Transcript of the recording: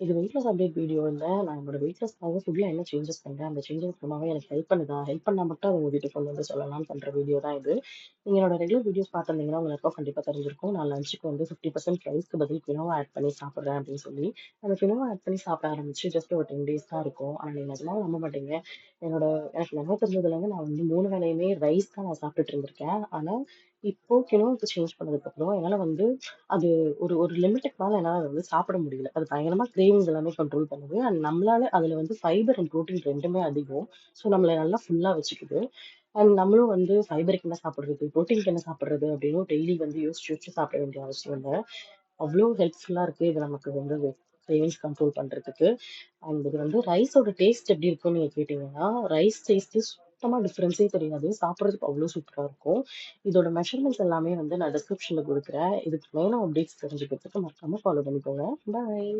இது weight loss update video இல்ல. நான் என்னோட வெயிட் லாஸ்க்காக ஃபுட்ல என்ன சேஞ்சஸ் பண்றேன், அந்த சேஞ்சஸ் மூலமாவே எனக்கு ஹெல்ப் பண்ணுதா? ஹெல்ப் பண்ணா மட்டும் அத உங்ககிட்ட கொண்டு வந்து சொல்லலாம்னு பண்ற வீடியோ தான் இது. நீங்க என்னோட ரெகுலர் வீடியோஸ் பார்த்திருந்தீங்கன்னா, உங்களுக்கு கண்டிப்பா தெரிஞ்சிருக்கும். நான் லஞ்சுக்கு வந்து 50% ரைஸ்க்கு பதில் கினோவா ஆட் பண்ணி சாப்பிடுறேன் அப்படின்னு சொல்லி. அந்த கினோவா ஆட் பண்ணி சாப்பிட ஆரம்பிச்சு ஜஸ்ட் ஒரு 10 டேஸ் தான் இருக்கும். ஆனா நீங்க நிஜமாவே நம்ப மாட்டீங்க. என்னோட எனக்கு நினைவு தெரிஞ்சதுலேருந்து நான் வந்து 3 வேளையுமே ரைஸ் தான் நான் சாப்பிட்டுட்டு இருந்திருக்கேன். ஆனா இப்போ கினோவுக்கு சேஞ்ச் பண்ணதுக்கப்புறம் என்னால வந்து அது ஒரு ஒரு லிமிட்டுக்கு மேல என்னால அத வந்து சாப்பிட முடியல. அது பயங்கரமா கிரேவிங்ஸ் எல்லாமே கண்ட்ரோல் பண்ணுது. அண்ட் நம்மளால அதுல வந்து ஃபைபர் அண்ட் புரோட்டீன் 2மே அதிகம். ஸோ நம்மள நல்லா ஃபுல்லா வச்சுக்குது. அண்ட் நம்மளும் வந்து ஃபைபருக்கு என்ன சாப்பிடுறது? புரோட்டீனுக்கு என்ன சாப்பிடுறது? அப்படின்னு டெய்லி வந்து யோசிச்சு யோசிச்சு சாப்பிட வேண்டிய அவசியம் இல்ல. அவ்ளோ ஹெல்ப்ஃபுல்லா இருக்கு. இது நமக்கு வந்து கிரேவிங்ஸ் கண்ட்ரோல் பண்றதுக்கு. அண்ட் இது வந்து ரைஸோட டேஸ்ட் எப்படி இருக்கும்னு நீங்க கேட்டீங்கன்னா, ரைஸ் டேஸ்ட்டு சுத்தமா டிஃபரன்ஸே தெரியாது. சாப்பிடுறதுக்கு அவ்ளோ சூப்பரா இருக்கும். இதோட மெஷர்மென்ட்ஸ் எல்லாமே வந்து நான் டிஸ்கிரிப்ஷன்ல குடுக்குறேன். இதுக்கு மேலும் அப்டேட்ஸ் தெரிஞ்சுக்கிறதுக்கு மறக்காம ஃபாலோ பண்ணிக்கோங்க. பாய்.